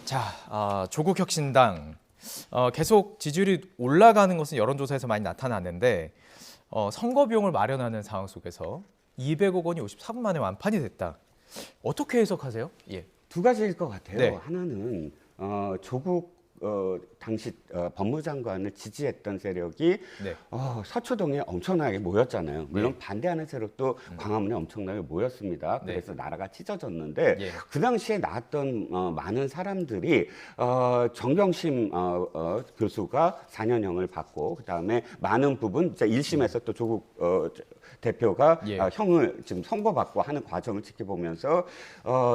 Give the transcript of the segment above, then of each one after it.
자, 조국혁신당 계속 지지율이 올라가는 것은 여론조사에서 많이 나타났는데 선거 비용을 마련하는 상황 속에서 200억 원이 54분 만에 완판이 됐다. 어떻게 해석하세요? 예. 두 가지일 것 같아요. 네. 하나는 조국 당시 법무장관을 지지했던 세력이 네. 서초동에 엄청나게 모였잖아요. 물론 네. 반대하는 세력도 광화문에 엄청나게 모였습니다. 네. 그래서 나라가 찢어졌는데 예. 그 당시에 나왔던 많은 사람들이 정경심 교수가 4년형을 받고 그다음에 많은 부분 이제 1심에서 또 조국 대표가 예. 형을 지금 선고받고 하는 과정을 지켜보면서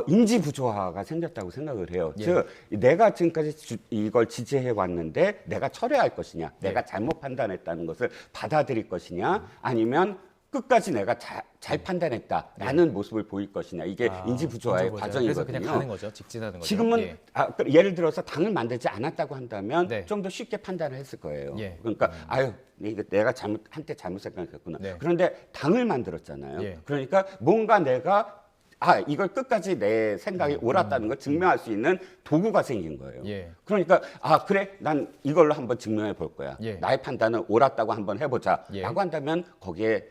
인지 부조화가 생겼다고 생각을 해요. 예. 즉 내가 지금까지 이걸 지지해 왔는데 내가 철회할 것이냐, 예. 내가 잘못 판단했다는 것을 받아들일 것이냐, 아니면 끝까지 내가 잘 판단했다라는 모습을 보일 것이냐, 이게 인지 부조화의 과정이거든요. 그래서 그냥 가는 거죠. 직진하는 거죠. 지금은 예. 예를 들어서 당을 만들지 않았다고 한다면 네. 좀 더 쉽게 판단을 했을 거예요. 예. 그러니까 이거 내가 한때 잘못 생각했구나. 네. 그런데 당을 만들었잖아요. 예. 그러니까 뭔가 내가 이걸 끝까지 내 생각이 옳았다는 걸 증명할 수 있는 도구가 생긴 거예요. 예. 그러니까 그래, 난 이걸로 한번 증명해 볼 거야. 예. 나의 판단은 옳았다고 한번 해보자. 예. 라고 한다면 거기에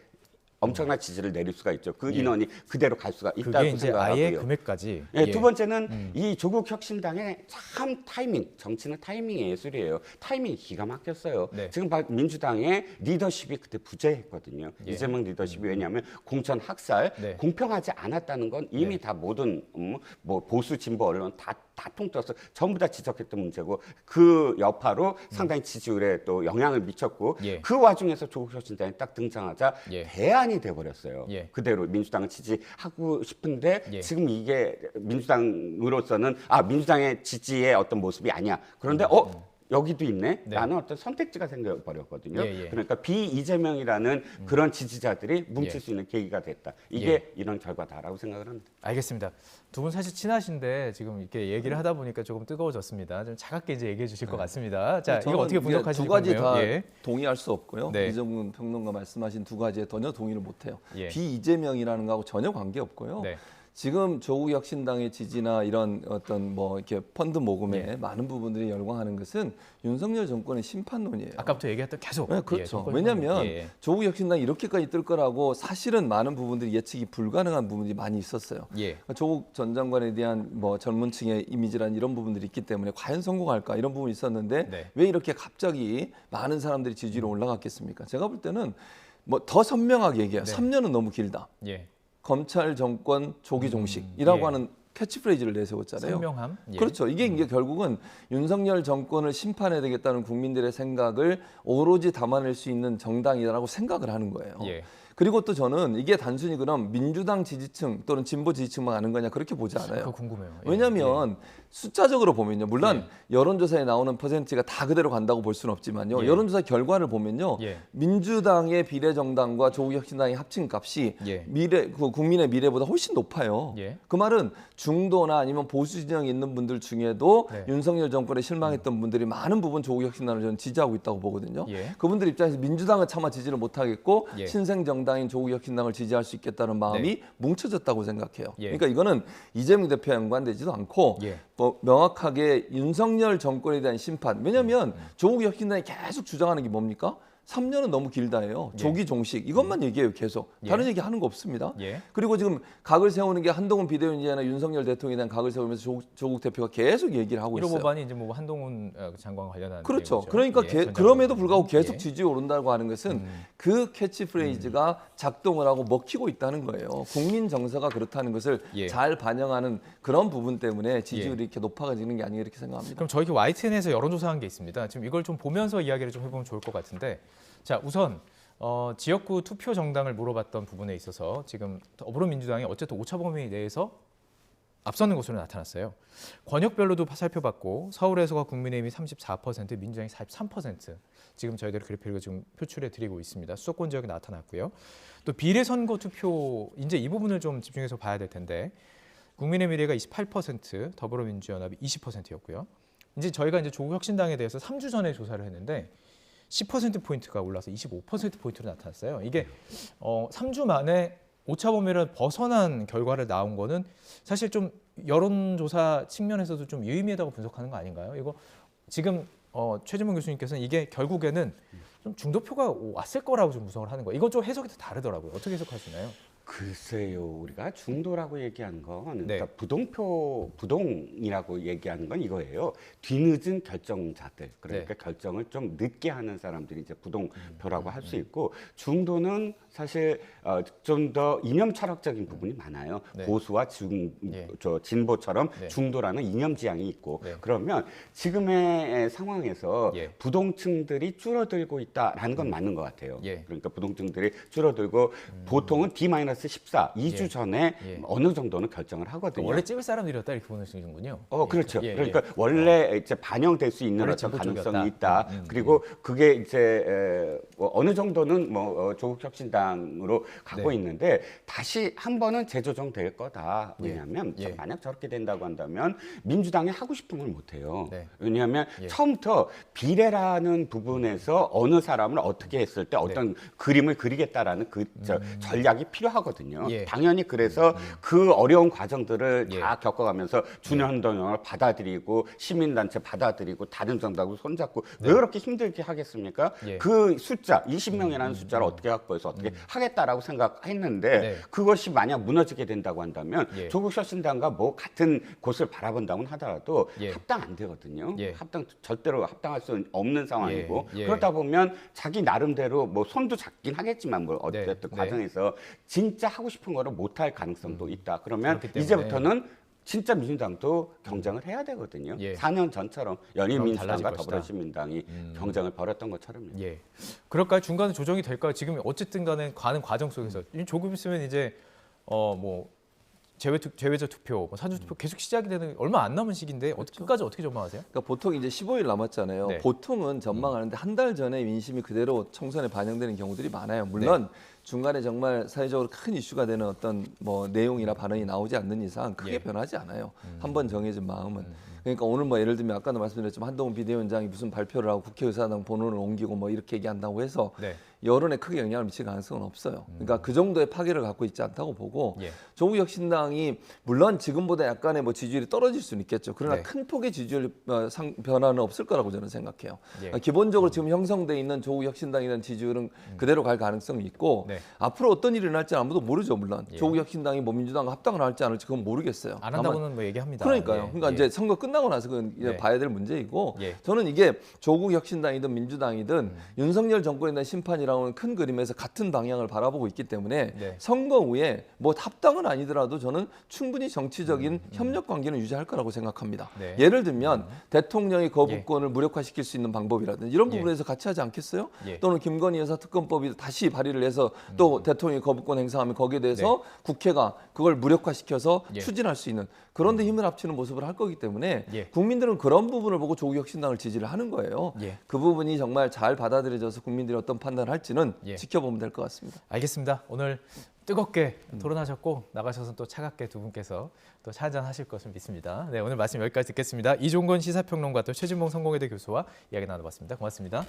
엄청난 지지를 내릴 수가 있죠. 그 예. 인원이 그대로 갈 수가 그게 있다고 이제 생각하고요. 아예 금액까지. 예, 예. 두 번째는 이 조국 혁신당의 참 타이밍, 정치는 타이밍의 예술이에요. 타이밍이 기가 막혔어요. 네. 지금 민주당의 리더십이 그때 부재했거든요. 예. 이재명 리더십이 왜냐하면 공천 학살, 네. 공평하지 않았다는 건 이미 다 모든 뭐 보수 진보 언론 다 통틀어서 전부 다 지적했던 문제고 그 여파로 상당히 지지율에 또 영향을 미쳤고 예. 그 와중에서 조국 혁신당이 딱 등장하자 예. 대안이 돼버렸어요. 예. 그대로 민주당을 지지하고 싶은데 예. 지금 이게 민주당으로서는 민주당의 지지의 어떤 모습이 아니야. 그런데 여기도 있네. 네. 라는 어떤 선택지가 생겨버렸거든요. 예, 예. 그러니까 비이재명이라는 그런 지지자들이 뭉칠 예. 수 있는 계기가 됐다. 이게 이런 결과다라고 생각을 합니다. 알겠습니다. 두 분 사실 친하신데 지금 이렇게 얘기를 하다 보니까 조금 뜨거워졌습니다. 좀 차갑게 이제 얘기해 주실 것 같습니다. 자, 이거 어떻게 분석하실지 두 가지 다 예. 동의할 수 없고요. 네. 이정훈 평론가 말씀하신 두 가지에 전혀 동의를 못해요. 예. 비이재명이라는 거하고 전혀 관계 없고요. 네. 지금 조국 혁신당의 지지나 이런 어떤 뭐 이렇게 펀드 모금에 예. 많은 부분들이 열광하는 것은 윤석열 정권의 심판론이에요. 아까부터 얘기했던 계속. 네, 예, 그렇죠. 정권 왜냐하면 예. 조국 혁신당이 이렇게까지 뜰 거라고 사실은 많은 부분들이 예측이 불가능한 부분들이 많이 있었어요. 예. 그러니까 조국 전 장관에 대한 뭐 젊은층의 이미지란 이런 부분들이 있기 때문에 과연 성공할까 이런 부분이 있었는데 네. 왜 이렇게 갑자기 많은 사람들이 지지로 올라갔겠습니까? 제가 볼 때는 뭐 더 선명하게 얘기해요. 네. 3년은 너무 길다. 예. 검찰 정권 조기 종식이라고 예. 하는 캐치프레이즈를 내세웠잖아요. 선명함. 예. 그렇죠. 이게 결국은 윤석열 정권을 심판해야 되겠다는 국민들의 생각을 오로지 담아낼 수 있는 정당이라고 생각을 하는 거예요. 예. 그리고 또 저는 이게 단순히 그럼 민주당 지지층 또는 진보 지지층만 아는 거냐 그렇게 보지 않아요. 그거 궁금해요. 예. 왜냐하면 숫자적으로 보면요. 물론 여론조사에 나오는 퍼센트가 다 그대로 간다고 볼 수는 없지만요. 예. 여론조사 결과를 보면요. 예. 민주당의 비례정당과 조국혁신당의 합친 값이 예. 국민의 미래보다 훨씬 높아요. 예. 그 말은 중도나 아니면 보수 진영에 있는 분들 중에도 네. 윤석열 정권에 실망했던 분들이 많은 부분 조국혁신당을 저는 지지하고 있다고 보거든요. 예. 그분들 입장에서 민주당은 차마 지지를 못하겠고 예. 신생정당인 조국혁신당을 지지할 수 있겠다는 마음이 네. 뭉쳐졌다고 생각해요. 예. 그러니까 이거는 이재명 대표와 연관되지도 않고 예. 뭐 명확하게 윤석열 정권에 대한 심판. 왜냐하면 조국혁신당이 계속 주장하는 게 뭡니까? 3년은 너무 길다예요. 예. 조기 종식 이것만 얘기해요. 계속 예. 다른 얘기 하는 거 없습니다. 예. 그리고 지금 각을 세우는 게 한동훈 비대위원장이나 윤석열 대통령에 대한 각을 세우면서 조국 대표가 계속 얘기를 하고 1호 있어요. 법안이 이제 뭐 한동훈 장관 관련한 그렇죠. 내용이죠. 그러니까 예, 전 그럼에도 장관. 불구하고 계속 예. 지지율 오른다고 하는 것은 그 캐치프레이즈가 작동을 하고 먹히고 있다는 거예요. 국민 정서가 그렇다는 것을 예. 잘 반영하는 그런 부분 때문에 지지율이 이렇게 높아지는 게 아닌가 이렇게 생각합니다. 그럼 저희 YTN에서 여론조사한 게 있습니다. 지금 이걸 좀 보면서 이야기를 좀 해보면 좋을 것 같은데, 자 우선 지역구 투표 정당을 물어봤던 부분에 있어서 지금 더불어민주당이 어쨌든 오차범위 내에서 앞서는 것으로 나타났어요. 권역별로도 살펴봤고 서울에서가 국민의힘이 34%, 민주당이 43%. 지금 저희들이 그래픽을 좀 표출해 드리고 있습니다. 수도권 지역에 나타났고요. 또 비례선거 투표 이제 이 부분을 좀 집중해서 봐야 될 텐데 국민의 미래가 28%, 더불어민주연합이 20%였고요. 이제 저희가 이제 조국혁신당에 대해서 3주 전에 조사를 했는데 10%포인트가 올라서 25%포인트로 나타났어요. 이게 3주 만에 오차범위를 벗어난 결과를 나온 거는 사실 좀 여론조사 측면에서도 좀 유의미하다고 분석하는 거 아닌가요? 이거 지금 최진봉 교수님께서는 이게 결국에는 좀 중도표가 왔을 거라고 좀 분석을 하는 거예요. 이건 좀 해석이 또 다르더라고요. 어떻게 해석하시나요? 글쎄요, 우리가 중도라고 얘기하는 건 네. 그러니까 부동이라고 얘기하는 건 이거예요. 뒤늦은 결정자들, 그러니까 네. 결정을 좀 늦게 하는 사람들이 이제 부동표라고 할 수 있고, 중도는 사실 좀 더 이념 철학적인 부분이 많아요. 네. 보수와 예. 진보처럼 네. 중도라는 이념 지향이 있고, 네. 그러면 지금의 상황에서 예. 부동층들이 줄어들고 있다라는 건 맞는 것 같아요. 예. 그러니까 부동층들이 줄어들고 보통은 D-14, 2주 예. 전에 예. 어느 정도는 결정을 하거든요. 원래 찍을 사람들이었다 이렇게 보시는군요. 그렇죠. 예, 예. 그러니까 원래 이제 반영될 수 있는 원래 어떤 진보 가능성이 쪽이었다. 있다. 그리고 그게 이제 어느 정도는 조국 혁신당으로 가고 네. 있는데 다시 한 번은 재조정될 거다. 예. 왜냐하면 예. 만약 저렇게 된다고 한다면 민주당이 하고 싶은 걸 못 해요. 네. 왜냐하면 예. 처음부터 비례라는 부분에서 어느 사람을 어떻게 했을 때 어떤 그림을 그리겠다라는 전략이 필요하거든요. 예. 당연히 그래서 그 어려운 과정들을 예. 다 겪어가면서 준연동형을 받아들이고 시민단체 받아들이고 다른 정당하고 손잡고 왜 그렇게 힘들게 하겠습니까? 예. 그 숫자 20명이라는 숫자를 어떻게 확보해서 어떻게 하겠다라고 생각했는데 네. 그것이 만약 무너지게 된다고 한다면 예. 조국 혁신당과 뭐 같은 곳을 바라본다고 하더라도 예. 합당 안 되거든요. 예. 절대로 합당할 수 없는 상황이고 예. 예. 그러다 보면 자기 나름대로 뭐 손도 잡긴 하겠지만 뭐 어쨌든 네. 과정에서 진짜 하고 싶은 거를 못할 가능성도 있다. 그러면 그렇기 때문에. 이제부터는 진짜 민주당도 경쟁을 해야 되거든요. 예. 4년 전처럼 그럼 달라질 열린민주당과 것이다. 더불어시민당이 경쟁을 벌였던 것처럼요. 예. 그럴까요? 중간에 조정이 될까요? 지금 어쨌든 간에 가는 과정 속에서 조금 있으면 이제 뭐 제외자 투표, 뭐 사전 투표 계속 시작이 되는 얼마 안 남은 시기인데 끝까지 어떻게 전망하세요? 그러니까 보통 이제 15일 남았잖아요. 네. 보통은 전망하는데 한 달 전에 민심이 그대로 총선에 반영되는 경우들이 많아요. 물론 중간에 정말 사회적으로 큰 이슈가 되는 어떤 뭐 내용이나 발언이 나오지 않는 이상 크게 예. 변하지 않아요. 한번 정해진 마음은. 그러니까 오늘 뭐 예를 들면 아까도 말씀드렸지만 한동훈 비대위원장이 무슨 발표를 하고 국회의사당 번호를 옮기고 뭐 이렇게 얘기한다고 해서 네. 여론에 크게 영향을 미칠 가능성은 없어요. 그러니까 그 정도의 파괴를 갖고 있지 않다고 보고 예. 조국 혁신당이 물론 지금보다 약간의 뭐 지지율이 떨어질 수는 있겠죠. 그러나 네. 큰 폭의 지지율 변화는 없을 거라고 저는 생각해요. 예. 기본적으로 지금 형성돼 있는 조국 혁신당이라는 지지율은 그대로 갈 가능성이 있고 네. 앞으로 어떤 일이 일어날지 아무도 모르죠. 물론 예. 조국 혁신당이 뭐 민주당과 합당을 할지 안 할지 그건 모르겠어요. 안 한다고는 뭐 얘기합니다. 그러니까요. 예. 그러니까 예. 이제 선거 끝나고 나서 그건 이제 네. 봐야 될 문제이고 예. 저는 이게 조국 혁신당이든 민주당이든 윤석열 정권에 대한 심판이라는 큰 그림에서 같은 방향을 바라보고 있기 때문에 네. 선거 후에 뭐 합당은 아니더라도 저는 충분히 정치적인 협력 관계는 유지할 거라고 생각합니다. 네. 예를 들면 대통령이 거부권을 무력화시킬 수 있는 방법이라든지 이런 예. 부분에서 같이 하지 않겠어요? 예. 또는 김건희 여사 특검법이 다시 발의를 해서 또 대통령이 거부권 행사하면 거기에 대해서 국회가 그걸 무력화시켜서 예. 추진할 수 있는 그런 데 힘을 합치는 모습을 할 거기 때문에 예. 국민들은 그런 부분을 보고 조국 혁신당을 지지를 하는 거예요. 예. 그 부분이 정말 잘 받아들여져서 국민들이 어떤 판단을 할지는 예. 지켜보면 될 것 같습니다. 알겠습니다. 오늘 뜨겁게 토론하셨고 나가셔서 또 차갑게 두 분께서 또 차 한잔 하실 것을 믿습니다. 네, 오늘 말씀 여기까지 듣겠습니다. 이종건 시사평론가 또 최진봉 성공회대 교수와 이야기 나눠봤습니다. 고맙습니다.